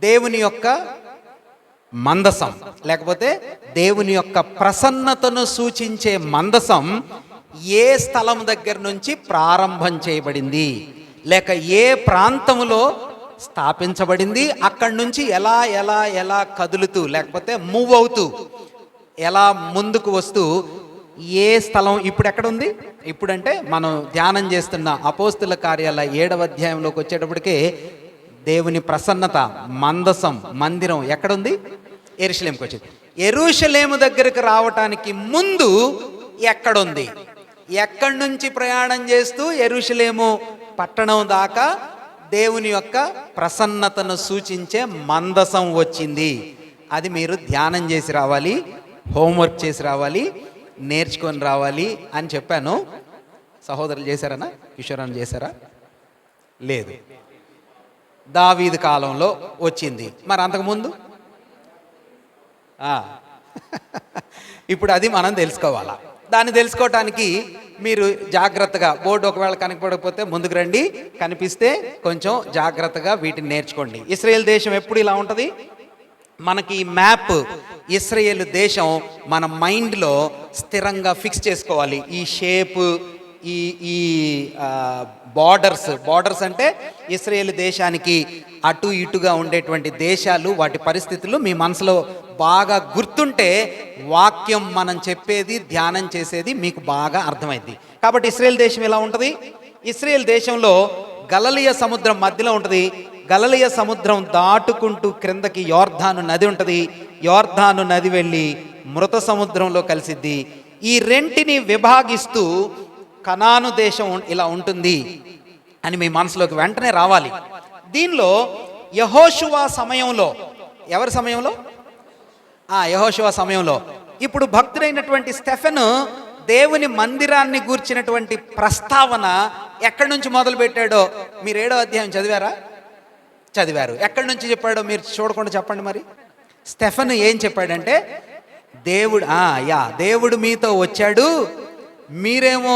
దేవుని యొక్క మందసం, లేకపోతే దేవుని యొక్క ప్రసన్నతను సూచించే మందసం ఏ స్థలం దగ్గర నుంచి ప్రారంభం చేయబడింది, లేక ఏ ప్రాంతంలో స్థాపించబడింది, అక్కడి నుంచి ఎలా ఎలా ఎలా కదులుతూ లేకపోతే మూవ్ అవుతూ ఎలా ముందుకు వస్తూ ఏ స్థలం ఇప్పుడు ఎక్కడ ఉంది? ఇప్పుడంటే మనం ధ్యానం చేస్తున్న అపోస్తుల కార్యాల 7వ అధ్యాయంలోకి వచ్చేటప్పటికే దేవుని ప్రసన్నత, మందసం, మందిరం ఎక్కడుంది? యెరూషలేముకి వచ్చింది. యెరూషలేము దగ్గరకు రావటానికి ముందు ఎక్కడుంది? ఎక్కడి నుంచి ప్రయాణం చేస్తూ యెరూషలేము పట్టణం దాకా దేవుని యొక్క ప్రసన్నతను సూచించే మందసం వచ్చింది. అది మీరు ధ్యానం చేసి రావాలి, హోంవర్క్ చేసి రావాలి, నేర్చుకొని రావాలి అని చెప్పాను. సహోదరులు చేశారనా? కిషోరన్న చేశారా? లేదు. దావీదు కాలంలో వచ్చింది. మరి అంతకుముందు ఇప్పుడు అది మనం తెలుసుకోవాలా. దాన్ని తెలుసుకోవటానికి మీరు జాగ్రత్తగా బోర్డు ఒకవేళ కనపడకపోతే ముందుకు రండి, కనిపిస్తే కొంచెం జాగ్రత్తగా వీటిని నేర్చుకోండి. ఇశ్రాయేల్ దేశం ఎప్పుడు ఇలా ఉంటుంది? మనకి మ్యాప్ ఇశ్రాయేల్ దేశం మన మైండ్లో స్థిరంగా ఫిక్స్ చేసుకోవాలి. ఈ షేప్, ఈ ఈ బార్డర్స్ అంటే ఇశ్రాయేల్ దేశానికి అటు ఇటుగా ఉండేటువంటి దేశాలు, వాటి పరిస్థితులు మీ మనసులో బాగా గుర్తుంటే వాక్యం మనం చెప్పేది, ధ్యానం చేసేది మీకు బాగా అర్థమైంది. కాబట్టి ఇశ్రాయేల్ దేశం ఎలా ఉంటుంది? ఇశ్రాయేల్ దేశంలో గలిలయ సముద్రం మధ్యలో ఉంటుంది. గలిలయ సముద్రం దాటుకుంటూ క్రిందకి యోర్దాను నది ఉంటుంది. యోర్దాను నది వెళ్ళి మృత సముద్రంలో కలిసిద్ది. ఈ రెంటిని విభాగిస్తూ కనాను దేశం ఇలా ఉంటుంది అని మీ మనసులోకి వెంటనే రావాలి. దీనిలో యెహోషువ సమయంలో, ఎవరి సమయంలో? యెహోషువ సమయంలో ఇప్పుడు భక్తుడైనటువంటి స్టెఫెను దేవుని మందిరాన్ని గూర్చినటువంటి ప్రస్తావన ఎక్కడి నుంచి మొదలు పెట్టాడో మీరు 7వ అధ్యాయం చదివారా? చదివారు. ఎక్కడి నుంచి చెప్పాడో మీరు చూడకుండా చెప్పండి. మరి స్టెఫెను ఏం చెప్పాడంటే, దేవుడు మీతో వచ్చాడు, మీరేమో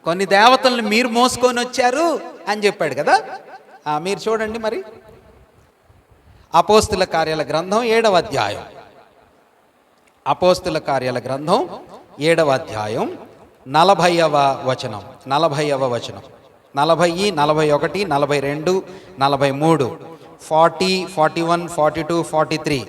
కొన్ని దేవతలను మీరు మోసుకొని వచ్చారు అని చెప్పాడు కదా. మీరు చూడండి మరి అపోస్తుల కార్యాల గ్రంథం 7వ అధ్యాయం. అపోస్తుల కార్యాల గ్రంథం 7వ అధ్యాయం 40వ వచనం, 40వ వచనం, 40, 41, 42, 43, 40, 41, 42, 43.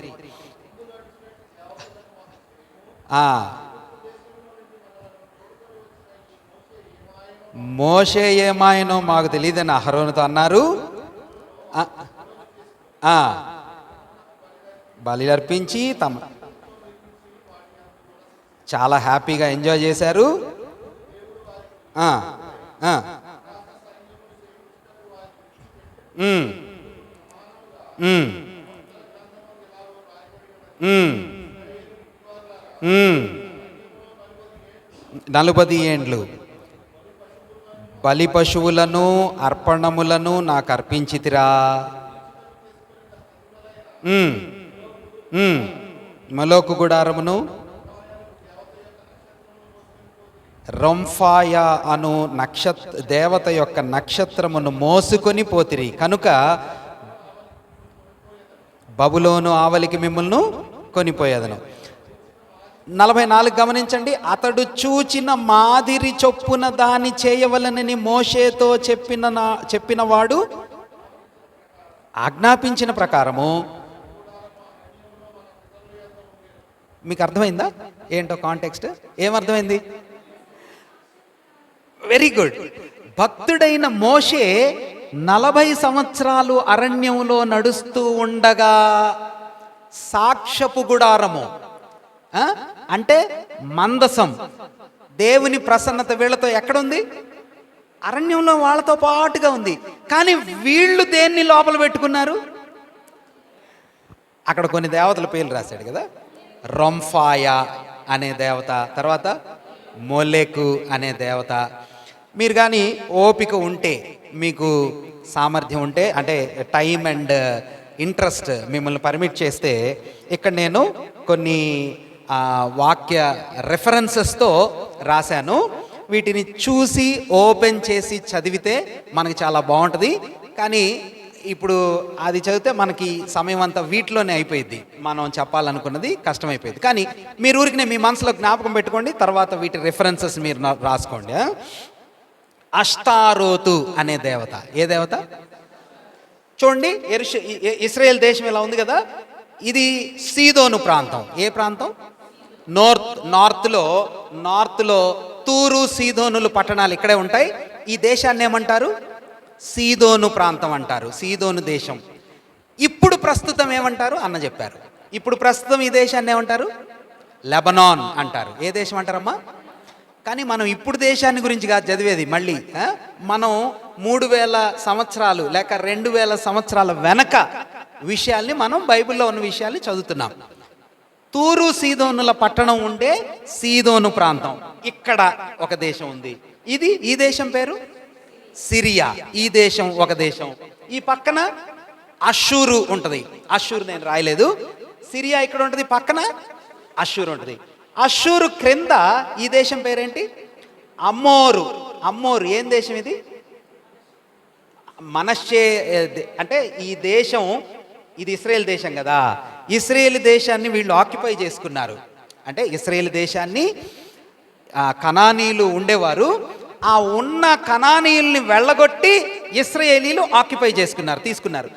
మోషే ఏమాయనో మాకు తెలియదని అహరోనుతో అన్నారు. బలి అర్పించి చాలా హ్యాపీగా ఎంజాయ్ చేశారు. నలుబది ఏండ్లు బలి పశువులను అర్పణములను నాకు అర్పించితిరా. మలోకు గుడారమును రొంఫాయా అను దేవత యొక్క నక్షత్రమును మోసుకొని పోతిరి కనుక బబులోను ఆవలికి మిమ్మల్ని కొనిపోయేదను. 44 గమనించండి. అతడు చూచిన మాదిరి చొప్పున దాన్ని చేయవలనని మోషేతో చెప్పినవాడు ఆజ్ఞాపించిన ప్రకారము. మీకు అర్థమైందా ఏంటో కాంటెక్స్ట్? ఏమర్థమైంది? Very good. భక్తుడైన మోషే 40 సంవత్సరాలు అరణ్యంలో నడుస్తూ ఉండగా సాక్ష్యపు గుడారము అంటే మందసం, దేవుని ప్రసన్నత వీళ్ళతో ఎక్కడుంది? అరణ్యంలో వాళ్ళతో పాటుగా ఉంది. కానీ వీళ్ళు దేన్ని లోపల పెట్టుకున్నారు? అక్కడ కొన్ని దేవతల పేర్లు రాశాడు కదా. రొంఫాయా అనే దేవత, తర్వాత మొలెకు అనే దేవత. మీరు కానీ ఓపిక ఉంటే, మీకు సామర్థ్యం ఉంటే, అంటే టైం అండ్ ఇంట్రెస్ట్ మిమ్మల్ని పర్మిట్ చేస్తే, ఇక్కడ నేను కొన్ని వాక్య రెఫరెన్సెస్తో రాశాను. వీటిని చూసి ఓపెన్ చేసి చదివితే మనకి చాలా బాగుంటుంది. కానీ ఇప్పుడు అది చదివితే మనకి సమయం అంతా వీటిలోనే అయిపోయింది, మనం చెప్పాలనుకున్నది కష్టమైపోయింది. కానీ మీరు ఊరికి మీ మనసులో జ్ఞాపకం పెట్టుకోండి, తర్వాత వీటి రిఫరెన్సెస్ మీరు రాసుకోండి. అష్తారోతు అనే దేవత, ఏ దేవత చూడండి. ఇశ్రాయేల్ దేశం ఇలా ఉంది కదా, ఇది సీదోను ప్రాంతం. ఏ ప్రాంతం? నార్త్లో తూరు సీదోనులు పట్టణాలు ఇక్కడే ఉంటాయి. ఈ దేశాన్ని ఏమంటారు? సీదోను ప్రాంతం అంటారు, సీదోను దేశం. ఇప్పుడు ప్రస్తుతం ఏమంటారు అన్న చెప్పారు. ఇప్పుడు ప్రస్తుతం ఈ దేశాన్ని ఏమంటారు? లెబనాన్ అంటారు. ఏ దేశం అంటారమ్మా? కానీ మనం ఇప్పుడు దేశాన్ని గురించి కాదు చదివేది, మళ్ళీ మనం 3000 సంవత్సరాలు లేక 2000 సంవత్సరాల వెనక విషయాల్ని, మనం బైబిల్లో ఉన్న విషయాల్ని చదువుతున్నాం. తూరు సీదోనుల పట్టణం ఉండే సీదోను ప్రాంతం, ఇక్కడ ఒక దేశం ఉంది. ఈ దేశం పేరు సిరియా. ఈ దేశం ఒక దేశం. ఈ పక్కన అషూరు ఉంటుంది. అషూరు నేను రాయలేదు. సిరియా ఇక్కడ ఉంటుంది, పక్కన అషూరు ఉంటుంది. అషూరు క్రింద ఈ దేశం పేరేంటి? అమ్మోరు. అమ్మోరు ఏం దేశం ఇది? మనష్షే. అంటే ఈ దేశం, ఇది ఇశ్రాయేల్ దేశం కదా, ఇశ్రాయేల్ దేశాన్ని వీళ్ళు ఆక్యుపై చేసుకున్నారు. అంటే ఇశ్రాయేల్ దేశాన్ని కనానీయులు ఉండేవారు, ఆ ఉన్న కనానీయుల్ని వెళ్ళగొట్టి ఇశ్రాయేలీలు ఆక్యుపై తీసుకున్నారు.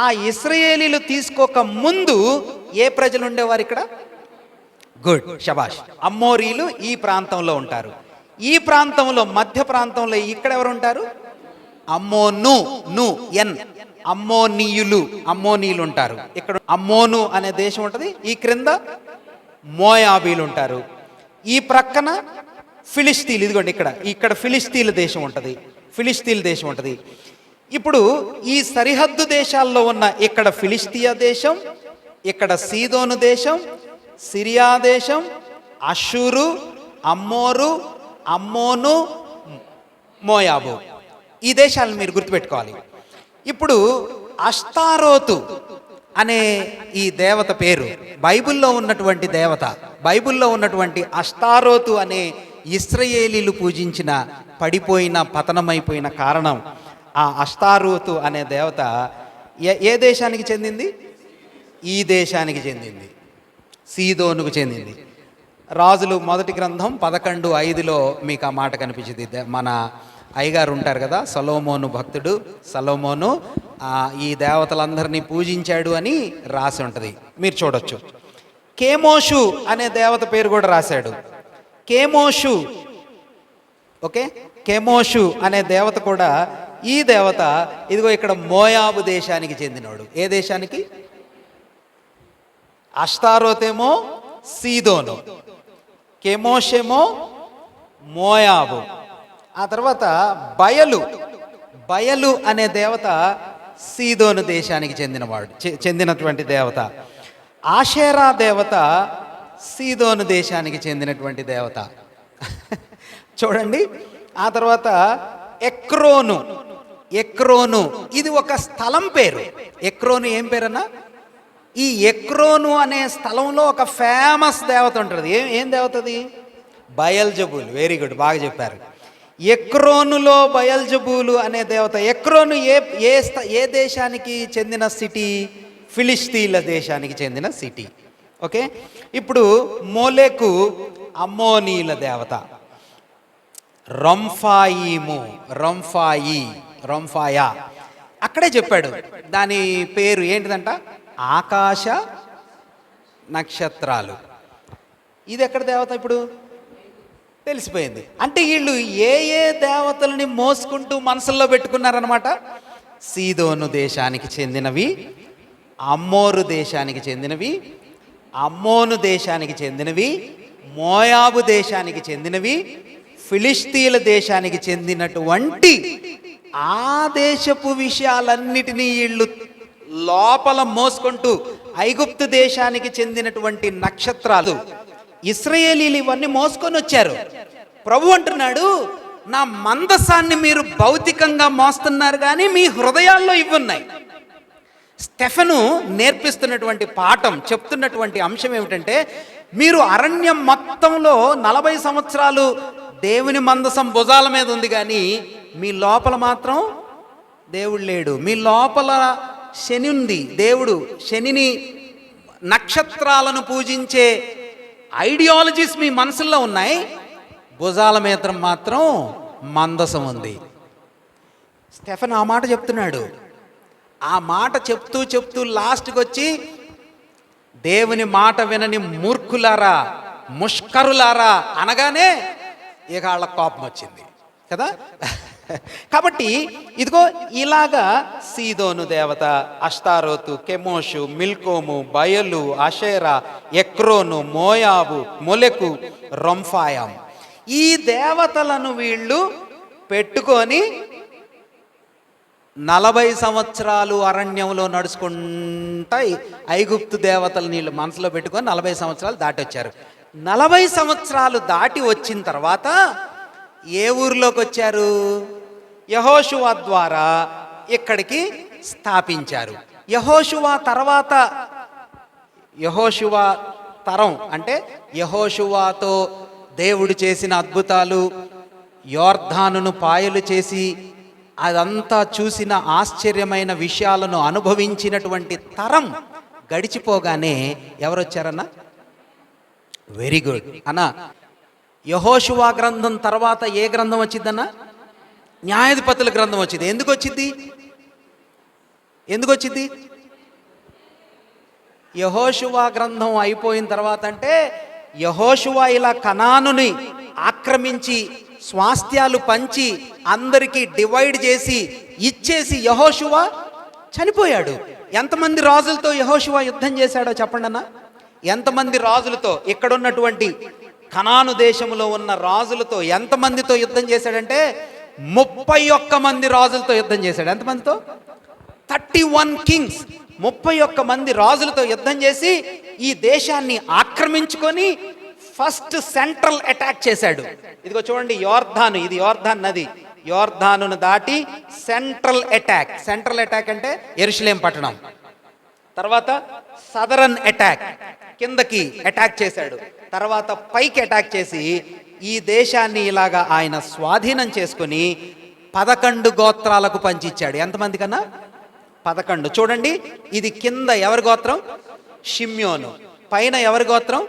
ఆ ఇశ్రాయేలీలు తీసుకోక ముందు ఏ ప్రజలు ఉండేవారు ఇక్కడ? గుడ్, షబాష్. అమ్మోరీలు ఈ ప్రాంతంలో ఉంటారు. ఈ ప్రాంతంలో, మధ్య ప్రాంతంలో ఇక్కడ ఎవరు ఉంటారు? అమ్మోనీయులు ఉంటారు. ఇక్కడ అమ్మోను అనే దేశం ఉంటుంది. ఈ క్రింద మోయాబీలు ఉంటారు. ఈ ప్రక్కన ఫిలిస్తీన్లు. ఇదిగోండి ఇక్కడ ఫిలిస్తీన్ల దేశం ఉంటుంది. ఇప్పుడు ఈ సరిహద్దు దేశాల్లో ఉన్న ఇక్కడ ఫిలిస్తీయ దేశం, ఇక్కడ సీదోను దేశం, సిరియా దేశం, అషూరు, అమ్మోరు, అమ్మోను, మోయాబు, ఈ దేశాలను మీరు గుర్తుపెట్టుకోవాలి. ఇప్పుడు అష్తారోతు అనే ఈ దేవత పేరు బైబిల్లో ఉన్నటువంటి దేవత. బైబిల్లో ఉన్నటువంటి అష్తారోతు అనే ఇశ్రాయేలీలు పూజించిన, పడిపోయిన, పతనమైపోయిన కారణం, ఆ అష్తారోతు అనే దేవత ఏ దేశానికి చెందింది? ఈ దేశానికి చెందింది, సీదోనుకు చెందింది. రాజులు మొదటి గ్రంథం 11:5లో మీకు ఆ మాట కనిపించింది. మన అయ్యగారు ఉంటారు కదా, సొలొమోను భక్తుడు, సొలొమోను ఈ దేవతలందరినీ పూజించాడు అని రాసి ఉంటుంది, మీరు చూడొచ్చు. కేమోషు అనే దేవత పేరు కూడా రాశాడు. కేమోషు అనే దేవత కూడా, ఈ దేవత ఇదిగో ఇక్కడ మోయాబు దేశానికి చెందినవాడు. ఏ దేశానికి? అష్తారోతేమో సీదోను, కెమోషేమో మోయాబు. ఆ తర్వాత బయలు అనే దేవత సీదోను దేశానికి చెందినటువంటి దేవత. ఆషేరా దేవత సీదోను దేశానికి చెందినటువంటి దేవత. చూడండి. ఆ తర్వాత ఎక్రోను ఇది ఒక స్థలం పేరు. ఎక్రోను ఏం పేరన్నా? ఈ ఎక్రోను అనే స్థలంలో ఒక ఫేమస్ దేవత ఉంటుంది. ఏం దేవతది? బయల్జబూల్. వెరీ గుడ్, బాగా చెప్పారు. ఎక్రోనులో బయల్జబూలు అనే దేవత. ఎక్రోను ఏ దేశానికి చెందిన సిటీ? ఫిలిస్తీన్ల దేశానికి చెందిన సిటీ. ఓకే. ఇప్పుడు మోలెకు అమ్మోనీల దేవత. రొంఫాయా అక్కడే చెప్పాడు. దాని పేరు ఏంటిదంట? ఆకాశ నక్షత్రాలు. ఇది ఎక్కడ దేవత? ఇప్పుడు తెలిసిపోయింది. అంటే వీళ్ళు ఏ దేవతలని మోసుకుంటూ మనసుల్లో పెట్టుకున్నారనమాట. సీదోను దేశానికి చెందినవి, అమ్మోరు దేశానికి చెందినవి, అమ్మోను దేశానికి చెందినవి, మోయాబు దేశానికి చెందినవి, ఫిలిస్తీన్ల దేశానికి చెందినటువంటి ఆ దేశపు విషయాలన్నిటినీ వీళ్ళు లోపల మోసుకుంటూ, ఐగుప్తు దేశానికి చెందినటువంటి నక్షత్రాలు, ఇశ్రాయేలీలు ఇవన్నీ మోసుకొని వచ్చారు. ప్రభు అంటున్నాడు, నా మందసాన్ని మీరు భౌతికంగా మోస్తున్నారు కానీ మీ హృదయాల్లో ఇవ్వున్నాయి. స్టెఫెను నేర్పిస్తున్నటువంటి పాఠం, చెప్తున్నటువంటి అంశం ఏమిటంటే, మీరు అరణ్యం మొత్తంలో 40 సంవత్సరాలు దేవుని మందసం భుజాల మీద ఉంది, కానీ మీ లోపల మాత్రం దేవుడు లేడు. మీ లోపల శని ఉంది. దేవుడు శనిని, నక్షత్రాలను పూజించే ఐడియాలజీస్ మీ మనసుల్లో ఉన్నాయి. భుజాల మీద మాత్రం మందసం ఉంది. స్టెఫెన్ ఆ మాట చెప్తున్నాడు. ఆ మాట చెప్తూ చెప్తూ లాస్ట్కి వచ్చి, దేవుని మాట వినని మూర్ఖులారా, ముష్కరులారా అనగానే ఇక వాళ్ళ కోపం వచ్చింది కదా. కాబట్టి ఇదిగో ఇలాగా సీదోను దేవత, అష్తారోతు, కెమోషు, మిల్కోము, బయలు, అషేరా, ఎక్రోను, మోయాబు, మొలెకు, రొంఫాయాం, ఈ దేవతలను వీళ్ళు పెట్టుకొని 40 సంవత్సరాలు అరణ్యంలో నడుచుకుంటా ఐగుప్తు దేవతలు నీళ్ళు మనసులో పెట్టుకొని 40 సంవత్సరాలు దాటి వచ్చారు. 40 సంవత్సరాలు దాటి వచ్చిన తర్వాత ఏ ఊరిలోకి వచ్చారు? యెహోషువ ద్వారా ఇక్కడికి స్థాపించారు. యెహోషువ తర్వాత, యెహోషువ తరం అంటే యెహోషువతో దేవుడు చేసిన అద్భుతాలు, యోర్ధానును పాయలు చేసి అదంతా చూసిన ఆశ్చర్యమైన విషయాలను అనుభవించినటువంటి తరం గడిచిపోగానే ఎవరు వచ్చారన్నా? వెరీ గుడ్ అన్న. యెహోషువ గ్రంథం తర్వాత ఏ గ్రంథం వచ్చిందన్నా? న్యాయాధిపతుల గ్రంథం వచ్చింది. ఎందుకు వచ్చింది? ఎందుకు వచ్చింది? యెహోషువ గ్రంథం అయిపోయిన తర్వాత అంటే యెహోషువ ఇలా కనానుని ఆక్రమించి స్వాస్థ్యాలు పంచి అందరికీ డివైడ్ చేసి ఇచ్చేసి యెహోషువ చనిపోయాడు. ఎంతమంది రాజులతో యెహోషువ యుద్ధం చేశాడో చెప్పండి అన్న. ఎంతమంది రాజులతో, ఇక్కడున్నటువంటి కనాను దేశంలో ఉన్న రాజులతో ఎంతమందితో యుద్ధం చేశాడంటే 31 మంది రాజులతో యుద్ధం చేశాడు. ఎంతమందితో? 31 కింగ్స్, 31 మంది రాజులతో యుద్ధం చేసి ఈ దేశాన్ని ఆక్రమించుకొని ఫస్ట్ సెంట్రల్ అటాక్ చేశాడు. ఇదిగో చూడండి, యోర్ధాను, ఇది యోర్ధాన్ నది, యోర్ధానును దాటి సెంట్రల్ అటాక్. సెంట్రల్ అటాక్ అంటే యెరూషలేం పట్టణం. తర్వాత సదరన్ అటాక్, కిందకి అటాక్ చేశాడు. తర్వాత పైకి అటాక్ చేసి ఈ దేశాన్ని ఇలాగా ఆయన స్వాధీనం చేసుకుని 11 గోత్రాలకు పంచిచ్చాడు. ఎంతమంది కన్నా? 11. చూడండి, ఇది కింద ఎవరి గోత్రం? షిమ్యోను. పైన ఎవరి గోత్రం?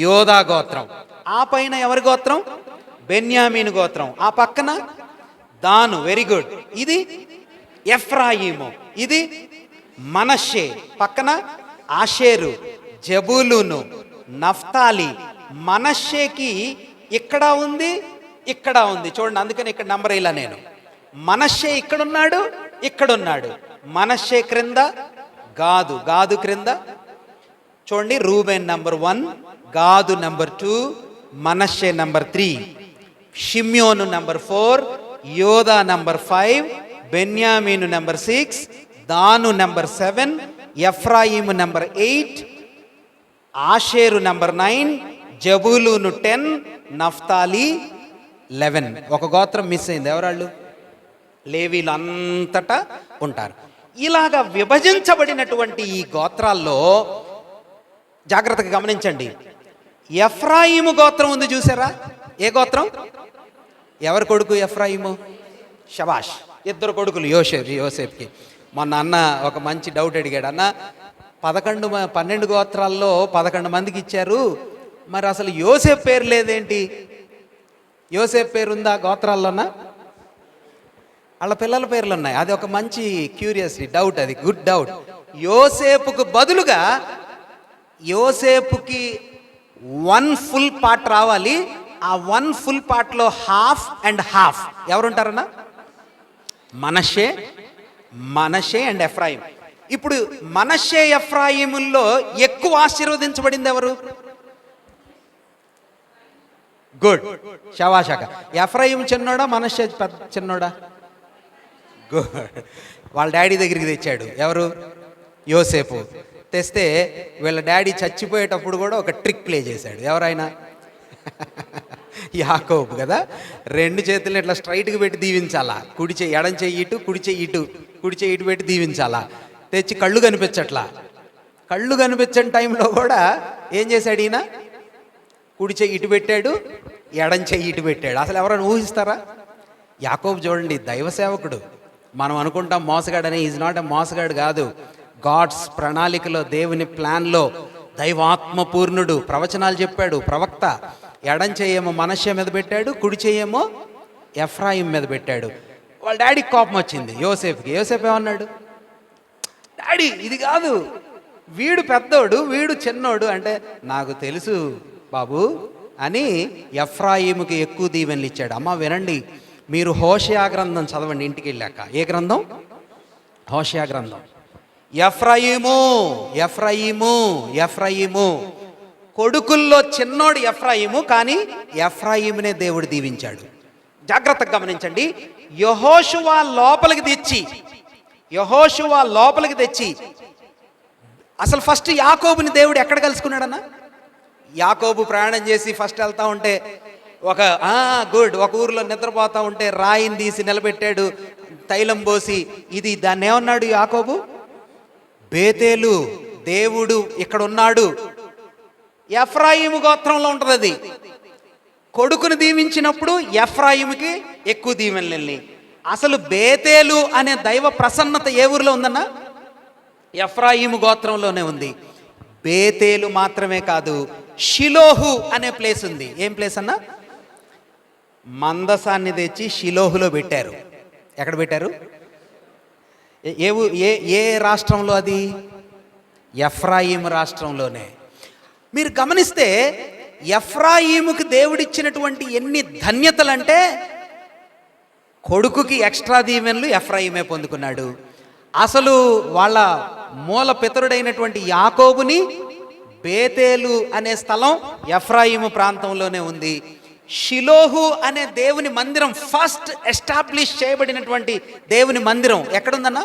యోధా గోత్రం. ఆ పైన ఎవరి గోత్రం? బెన్యామీను గోత్రం. ఆ పక్కన దాను. Very good. ఇది ఎఫ్రాయిము, ఇది మనష్షే. పక్కన ఆషేరు, జబూలూను, నఫ్తాలి. మనష్షేకి ఇక్కడ ఉంది, ఇక్కడ ఉంది. చూడండి, అందుకని ఇక్కడ నంబర్ ఇలా నేను. మనష్షే ఇక్కడున్నాడు, ఇక్కడున్నాడు. మనష్షే క్రింద గాదు, గాదు క్రింద చూడండి, రూబెన్ నంబర్ 1, గాదు నంబర్ 2, మనష్షే నంబర్ 3, షిమ్యోను నంబర్ 4, యోధా నంబర్ 5, బెన్యామీను నంబర్ 6, దాను నంబర్ 7, ఎఫ్రాయిము నంబర్ 8, ఆషేరు నంబర్ 9, జబూలూను 10, నఫ్తాలి 11. ఒక గోత్రం మిస్ అయింది. ఎవరాళ్ళు? లేవీలు అంతటా ఉంటారు. ఇలాగా విభజించబడినటువంటి ఈ గోత్రాల్లో జాగ్రత్తగా గమనించండి, ఎఫ్రాయిము గోత్రం ఉంది చూసారా? ఏ గోత్రం? ఎవరి కొడుకు ఎఫ్రాయిము? షబాష్, 2 కొడుకులు యోసేపుకి. మొన్న అన్న ఒక మంచి డౌట్ అడిగాడు. అన్న 12 గోత్రాల్లో 11 మందికి ఇచ్చారు, మరి అసలు యోసేపు పేరు లేదేంటి? యోసేపు పేరు ఉందా గోత్రాల్లోనా? వాళ్ళ పిల్లల పేర్లు ఉన్నాయి. అది ఒక మంచి క్యూరియాసిటీ, డౌట్, అది గుడ్ డౌట్. యోసేపుకు బదులుగా యోసేపుకి 1 ఫుల్ పార్ట్ రావాలి. ఆ 1 ఫుల్ పార్ట్లో హాఫ్ అండ్ హాఫ్ ఎవరుంటారన్నా? Manasseh and Ephraim. ఇప్పుడు మనష్షే ఎఫ్రాయిముల్లో ఎక్కువ ఆశీర్వదించబడింది ఎవరు? గుడ్, శవాషక. ఎఫ్రాయిం చిన్నోడా, మనష్షే పెద్ద చిన్నోడా? గుడ్. వాళ్ళ డాడీ దగ్గరికి తెచ్చాడు. ఎవరు? యోసేపు. తెస్తే వీళ్ళ డాడీ చచ్చిపోయేటప్పుడు కూడా ఒక ట్రిక్ ప్లే చేశాడు. ఎవరైనా? యాకోబు కదా. 2 చేతులు ఇట్లా స్ట్రైట్గా పెట్టి దీవించాలా, కుడి చేయి ఎడం చెయ్యి ఇటు, కుడి చెయ్యి ఇటు, కుడి చెయ్యి ఇటు పెట్టి దీవించాలా. తెచ్చి కళ్ళు కనిపించట్లా. కళ్ళు కనిపించని టైంలో కూడా ఏం చేశాడు ఈయన? కుడి చెయ్యి ఇటు పెట్టాడు, ఎడం చెయ్యి ఇటు పెట్టాడు. అసలు ఎవరైనా ఊహిస్తారా? యాకోబు చూడండి, దైవ సేవకుడు, మనం అనుకుంటాం మోసగాడని. ఈజ్ నాట్ ఎ మోసగాడు కాదు. గాడ్స్ ప్రణాళికలో, దేవుని ప్లాన్లో దైవాత్మపూర్ణుడు. ప్రవచనాలు చెప్పాడు ప్రవక్త. ఎడం చెయ్యేమో మనష్య మీద పెట్టాడు, కుడి చెయ్యేమో ఎఫ్రాయిం మీద పెట్టాడు. వాళ్ళ డాడీకి కోపం వచ్చింది యోసేపుకి. యోసేపు ఏమన్నాడు? డాడీ ఇది కాదు, వీడు పెద్దోడు వీడు చిన్నోడు అంటే, నాకు తెలుసు బాబు అని ఎఫ్రాయిముకి ఎక్కువ దీవెనలు ఇచ్చాడు. అమ్మ వినండి, మీరు హోషేయ గ్రంథం చదవండి ఇంటికి వెళ్ళాక. ఏ గ్రంథం? హోషేయ గ్రంథం. ఎఫ్రాయిము ఎఫ్రాయిము ఎఫ్రాయిము, కొడుకుల్లో చిన్నోడు ఎఫ్రాయిము, కానీ ఎఫ్రాయిమునే దేవుడు దీవించాడు. జాగ్రత్తగా గమనించండి. యెహోషువ లోపలికి తెచ్చి అసలు ఫస్ట్ యాకోబుని దేవుడు ఎక్కడ కలుసుకున్నాడన్నా? యాకోబు ప్రయాణం చేసి ఫస్ట్ వెళ్తా ఉంటే ఒక ఊరిలో నిద్రపోతా ఉంటే రాయిని తీసి నిలబెట్టాడు, తైలం పోసి. దాన్ని ఏమన్నాడు యాకోబు? బేతేలు, దేవుడు ఇక్కడ ఉన్నాడు. ఎఫ్రాయిము గోత్రంలో ఉంటుంది అది. కొడుకుని దీవించినప్పుడు ఎఫ్రాయిముకి ఎక్కువ దీవెనలు వెళ్ళి. అసలు బేతేలు అనే దైవ ప్రసన్నత ఏ ఊరిలో ఉందన్నా? ఎఫ్రాయిము గోత్రంలోనే ఉంది. బేతేలు మాత్రమే కాదు, షిలోహు అనే ప్లేస్ ఉంది. ఏం ప్లేస్ అన్నా? మందసాన్ని తెచ్చి షిలోహులో పెట్టారు. ఎక్కడ పెట్టారు? ఏ రాష్ట్రంలో అది? ఎఫ్రాయిము రాష్ట్రంలోనే. మీరు గమనిస్తే ఎఫ్రాయిముకి దేవుడిచ్చినటువంటి ఎన్ని ధన్యతలంటే, కొడుకుకి ఎక్స్ట్రా దీవెనలు ఎఫ్రాయిమే పొందుకున్నాడు. అసలు వాళ్ళ మూల పితరుడైనటువంటి యాకోబుని బేతేలు అనే స్థలం ఎఫ్రాయిము ప్రాంతంలోనే ఉంది. షిలోహు అనే దేవుని మందిరం, ఫస్ట్ ఎస్టాబ్లిష్ చేయబడినటువంటి దేవుని మందిరం ఎక్కడుందన్నా?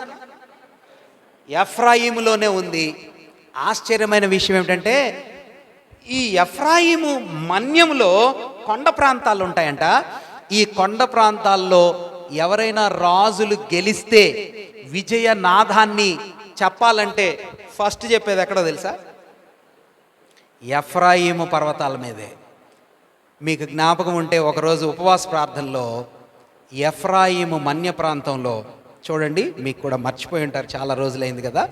ఎఫ్రాయిములోనే ఉంది. ఆశ్చర్యమైన విషయం ఏమిటంటే, ఈ ఎఫ్రాయిము మన్యంలో కొండ ప్రాంతాలు ఉంటాయంట. ఈ కొండ ప్రాంతాల్లో ఎవరైనా రాజులు గెలిస్తే విజయనాదాన్ని చెప్పాలంటే ఫస్ట్ చెప్పేది ఎక్కడో తెలుసా? ఎఫ్రాయిము పర్వతాల మీదే. మీకు జ్ఞాపకం ఉంటే ఒకరోజు ఉపవాస ప్రార్థనలో ఎఫ్రాయిము మన్య ప్రాంతంలో చూడండి, మీకు కూడా మర్చిపోయి ఉంటారు, చాలా రోజులైంది కదా.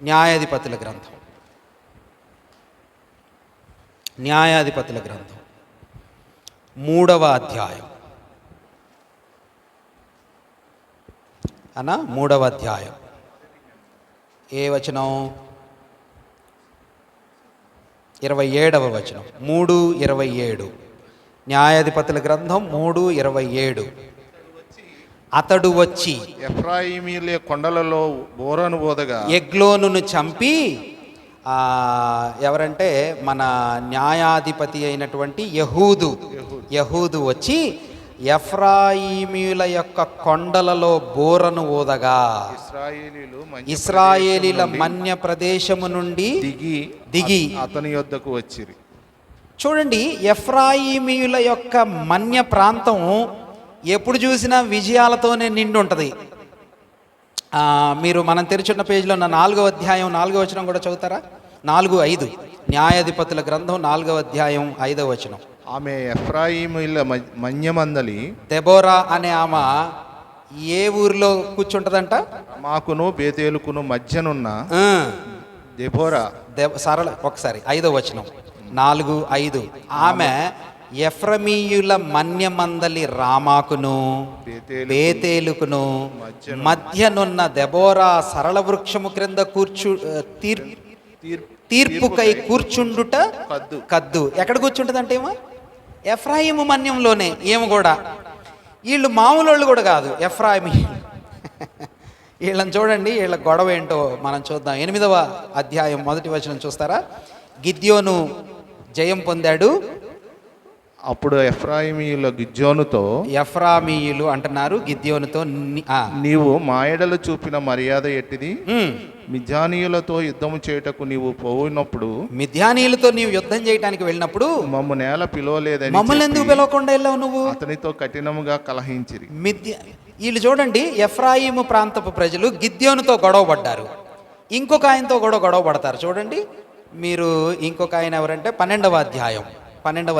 న్యాయాధిపతుల గ్రంథం 3వ అధ్యాయం 3వ అధ్యాయం ఏ వచనం? 27వ వచనం. 3:27. న్యాయాధిపతుల గ్రంథం 3:27. అతడు వచ్చి ఎఫ్రాయిమీల కొండలలో బోరను బోదగా ఎగ్లోనును చంపి, ఎవరంటే మన న్యాయాధిపతి అయినటువంటి యహూదు వచ్చి ఎఫ్రాయిమీల యొక్క కొండలలో బోరను ఊదగా ఇశ్రాయేలీల మన్య ప్రదేశము నుండి దిగి అతని యొద్దకు వచ్చిరి. చూడండి, ఎఫ్రాయిమీల యొక్క మన్య ప్రాంతం ఎప్పుడు చూసినా విజయాలతోనే నిండి ఉంటుంది. మీరు మనం తెరిచున్న పేజీలో ఉన్న 4వ అధ్యాయం 4వ వచనం కూడా చదువుతారా? 4:5. న్యాయాధిపతుల గ్రంథం 4వ అధ్యాయం 5వ వచనం. ఆమె ఎఫ్రాయిమీల మన్యమందలి దెబోరా అనే ఆమె ఏ ఊరిలో కూర్చుంటదంట? మాకును బేతేలుకును మధ్యనున్న దెబోరా. సరళ ఒకసారి 5వ వచనం 4:5. ఆమె ఎఫ్రమీయుల మన్యమందలి రామాకును బేతేలుకును మధ్యనున్న దెబోరా సరళ వృక్షము క్రింద తీర్పుకై కూర్చుండుట కద్దు. ఎక్కడ కూర్చుంటుంది అంటే ఏమో ఎఫ్రాయిము మన్యంలోనే. ఏమో కూడా వీళ్ళు మామూలు వాళ్ళు కూడా కాదు, ఎఫ్రాయిమి. వీళ్ళని చూడండి, వీళ్ళ గొడవ ఏంటో మనం చూద్దాం. 8వ అధ్యాయం 1వ వచనం చూస్తారా? గిద్యోను జయం పొందాడు. అప్పుడు ఎఫ్రాయిమీయులు అంటున్నారు గిద్యోనుతో, నీవు మా ఎడల చూపిన మర్యాద ఎట్టిది? మిద్యానీయులతో యుద్ధము చేయుటకు నీవు పోయినప్పుడు, మిద్యానీయులతో నీవు యుద్ధం చేయడానికి వెళ్ళినప్పుడు మమ్ము నేల పిలవలేదని, మమ్మల్ని ఎందుకు పిలవకుండా వెళ్ళావు నువ్వు? అతనితో కఠినముగా కలహించిరి. వీళ్ళు చూడండి, ఎఫ్రాయిము ప్రాంతపు ప్రజలు గిద్యోనుతో గొడవ పడ్డారు. ఇంకొక ఆయనతో కూడా గొడవ పడతారు. చూడండి మీరు, ఇంకొక ఆయన ఎవరంటే 12వ అధ్యాయం 1వ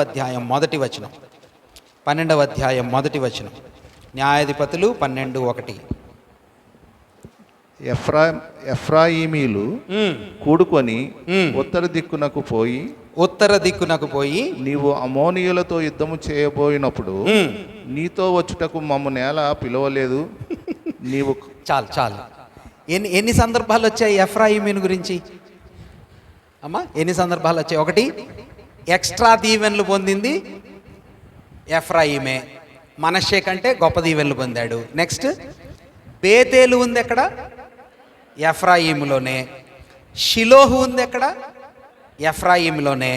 వచనం. 12వ అధ్యాయం 1వ వచనం. న్యాయాధిపతులు 12:1. ఎఫ్రాయిమీలు కూడుకొని ఉత్తర దిక్కునకు పోయి నీవు అమోనీయులతో యుద్ధము చేయబోయినప్పుడు నీతో వచ్చుటకు మమ్ము నేల పిలవలేదు. నీవు చాలు ఎన్ని సందర్భాలు వచ్చాయి ఎఫ్రాయిమీను గురించి అమ్మా? ఎన్ని సందర్భాలు వచ్చాయి? ఒకటి, ఎక్స్ట్రా దీవెనలు పొందింది ఎఫ్రాయిమే, మనష్షే కంటే గొప్ప దీవెనలు పొందాడు. నెక్స్ట్, బేతేలు ఉంది ఎక్కడ? ఎఫ్రాయిములోనే. షిలోహు ఉంది ఎక్కడ? ఎఫ్రాయిములోనే.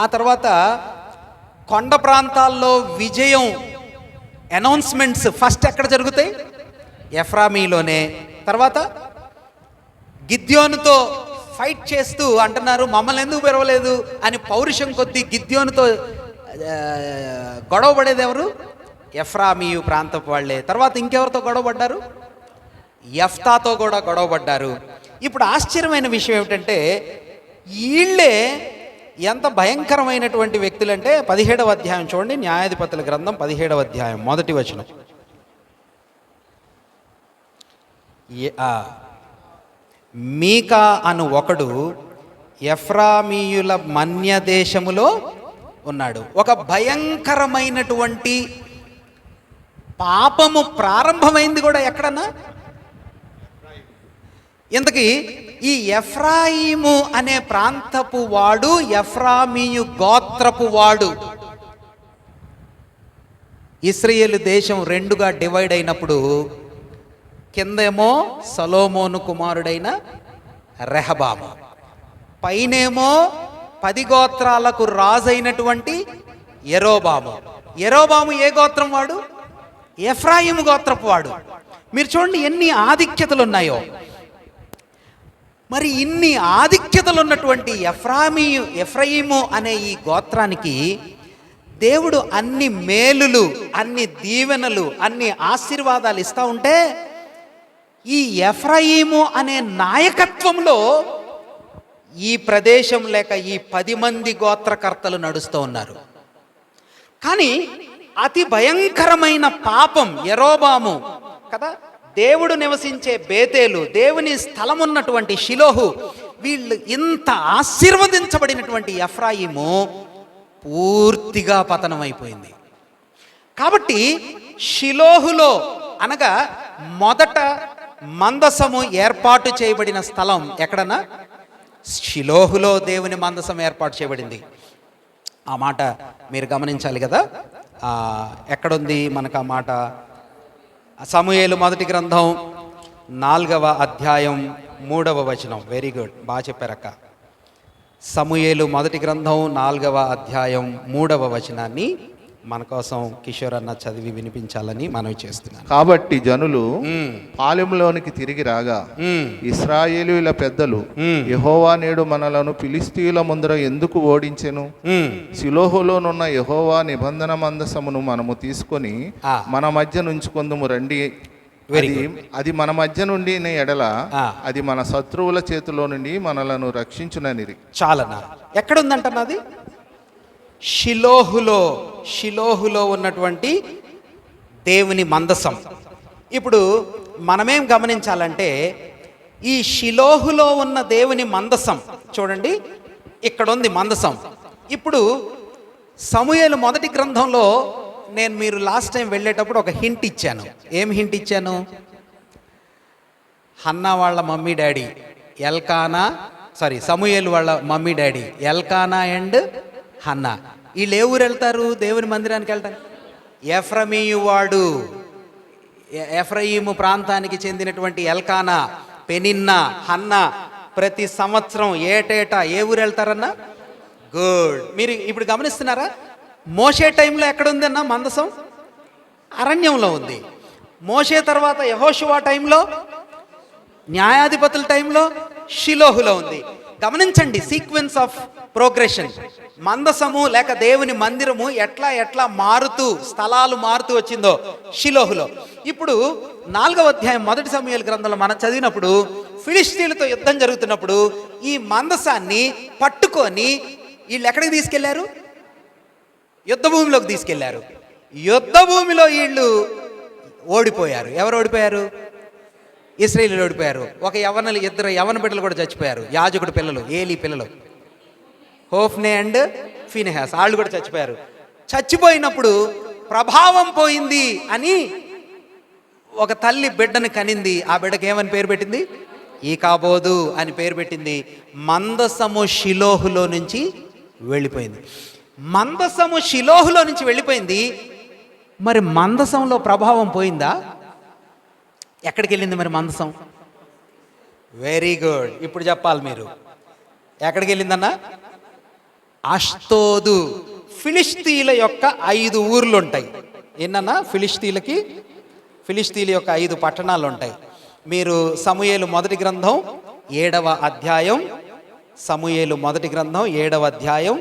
ఆ తర్వాత కొండ ప్రాంతాల్లో విజయం అనౌన్స్మెంట్స్ ఫస్ట్ ఎక్కడ జరుగుతాయి? ఎఫ్రామీలోనే. తర్వాత గిద్యోనుతో ఫైట్ చేస్తూ అంటున్నారు, మమ్మల్ని ఎందుకు పెరవలేదు అని పౌరుషం కొద్దీ గిద్యోనుతో గొడవ పడేది ఎవరు? ఎఫ్రామీయు ప్రాంతపు వాళ్ళే. తర్వాత ఇంకెవరితో గొడవ పడ్డారు? యెఫ్తాతో కూడా గొడవ పడ్డారు. ఇప్పుడు ఆశ్చర్యమైన విషయం ఏమిటంటే వీళ్ళే ఎంత భయంకరమైనటువంటి వ్యక్తులంటే 17వ అధ్యాయం చూడండి, న్యాయాధిపతుల గ్రంథం 17వ అధ్యాయం 1వ వచనం. మీకా అను ఒకడు ఎఫ్రామీయుల మన్య దేశములో ఉన్నాడు. ఒక భయంకరమైనటువంటి పాపము ప్రారంభమైంది కూడా ఎక్కడన్నా? ఇంతకీ ఈ ఎఫ్రాయిము అనే ప్రాంతపు వాడు ఎఫ్రామీయు గోత్రపు వాడు. ఇశ్రాయేలు దేశం రెండుగా డివైడ్ అయినప్పుడు కిందేమో సొలొమోను కుమారుడైన రెహబాము, పైనేమో 10 గోత్రాలకు రాజైనటువంటి యెరోబాము. యెరోబాము ఏ గోత్రం వాడు? ఎఫ్రాయిము గోత్రపు వాడు. మీరు చూడండి ఎన్ని ఆధిక్యతలు ఉన్నాయో. మరి ఇన్ని ఆధిక్యతలు ఉన్నటువంటి ఎఫ్రాయిము అనే ఈ గోత్రానికి దేవుడు అన్ని మేలులు, అన్ని దీవెనలు, అన్ని ఆశీర్వాదాలు ఇస్తూ ఉంటే ఈ ఎఫ్రాయిము అనే నాయకత్వంలో ఈ ప్రదేశం లేక ఈ 10 మంది గోత్రకర్తలు నడుస్తూ ఉన్నారు. కానీ అతి భయంకరమైన పాపం యెరోబాము కదా, దేవుడు నివసించే బేతేలు, దేవుని స్థలం ఉన్నటువంటి షిలోహు, వీళ్ళు ఇంత ఆశీర్వదించబడినటువంటి ఎఫ్రాయిము పూర్తిగా పతనమైపోయింది. కాబట్టి షిలోహులో అనగా మొదట మందసము ఏర్పాటు చేయబడిన స్థలం ఎక్కడన్నా? షిలోహులో దేవుని మందసం ఏర్పాటు చేయబడింది. ఆ మాట మీరు గమనించాలి కదా. ఎక్కడుంది మనకు ఆ మాట? సమూయేలు మొదటి గ్రంథం 4వ అధ్యాయం 3వ వచనం. వెరీ గుడ్, బాగా చెప్పారక్క. సమూయేలు మొదటి గ్రంథం 4వ అధ్యాయం 3వ వచనాన్ని మన కోసం కిషోర్ అన్న చదివి వినిపించాలని మనవి చేస్తున్నాను. కాబట్టి జనులు పాలెంలోనికి తిరిగి రాగా ఇశ్రాయేలీయుల పెద్దలు, యెహోవా నేడు మనలను ఫిలిష్తీయుల ముందర ఎందుకు ఓడించెను? షిలోహులోనున్న యెహోవా నిబంధన మందసమును మనము తీసుకొని మన మధ్య నుంచుకొందుము రండి. అది మన మధ్య నుండి ఎడల అది మన శత్రువుల చేతిలో నుండి మనలను రక్షించుననిది. చాలనా? ఎక్కడుందంటన్నది? షిలోహులో ఉన్నటువంటి దేవుని మందసం. ఇప్పుడు మనమేం గమనించాలంటే ఈ షిలోహులో ఉన్న దేవుని మందసం చూడండి, ఇక్కడ ఉంది మందసం. ఇప్పుడు సమూయేలు మొదటి గ్రంథంలో నేను మీరు లాస్ట్ టైం వెళ్ళేటప్పుడు ఒక హింట్ ఇచ్చాను. ఏం హింట్ ఇచ్చాను? హన్నా వాళ్ళ మమ్మీ డాడీ సమూయేలు వాళ్ళ mummy daddy Elkanah and Hannah. వీళ్ళు ఏ ఊరు వెళ్తారు? దేవుని మందిరానికి వెళ్తారు. ఎఫ్రాయిము ప్రాంతానికి చెందినటువంటి ఎల్కానా, పెనిన్నా, హన్నా ప్రతి సంవత్సరం ఏటేటా ఏ ఊరు వెళ్తారన్నా? గుడ్. మీరు ఇప్పుడు గమనిస్తున్నారా? మోషే టైంలో ఎక్కడుంది అన్న మందసం? అరణ్యంలో ఉంది. మోషే తర్వాత యెహోషువ టైంలో, న్యాయాధిపతుల టైంలో షిలోహులో ఉంది. గమనించండి సీక్వెన్స్ ఆఫ్ ప్రోగ్రెషన్. మందసము లేక దేవుని మందిరము ఎట్లా మారుతూ, స్థలాలు మారుతూ వచ్చిందో షిలోహులో. ఇప్పుడు 4వ అధ్యాయం మొదటి సమూయేలు గ్రంథంలో మనం చదివినప్పుడు ఫిలిష్తీయులతో యుద్ధం జరుగుతున్నప్పుడు ఈ మందసాన్ని పట్టుకొని వీళ్ళు ఎక్కడికి తీసుకెళ్లారు? యుద్ధ భూమిలోకి తీసుకెళ్లారు. యుద్ధ భూమిలో వీళ్ళు ఓడిపోయారు. ఎవరు ఓడిపోయారు? ఇశ్రాయేలీయులు ఓడిపోయారు. ఇద్దరు యవన బిడ్డలు కూడా చచ్చిపోయారు, యాజకుడు పిల్లలు, ఏలీ పిల్లలు, హోఫ్నే అండ్ ఫీనెహాస్, వాళ్ళు కూడా చచ్చిపోయారు. చచ్చిపోయినప్పుడు ప్రభావం పోయింది అని ఒక తల్లి బిడ్డను కనింది. ఆ బిడ్డకి ఏమని పేరు పెట్టింది? ఈకాబోదు అని పేరు పెట్టింది. మందసము షిలోహులో నుంచి వెళ్ళిపోయింది. మందసము షిలోహులో నుంచి వెళ్ళిపోయింది. మరి మందసంలో ప్రభావం పోయిందా? ఎక్కడికి వెళ్ళింది మరి మందసం? వెరీ గుడ్, ఇప్పుడు చెప్పాలి మీరు. ఎక్కడికి వెళ్ళిందన్నా? అష్తోదు. ఫిలిష్తీల యొక్క 5 ఊర్లు ఉంటాయి. ఏంటన్నా? ఫిలిష్తీల యొక్క 5 పట్టణాలు ఉంటాయి. మీరు సమూయేలు మొదటి గ్రంథం 7వ అధ్యాయం, సమూయేలు మొదటి గ్రంథం 7వ అధ్యాయం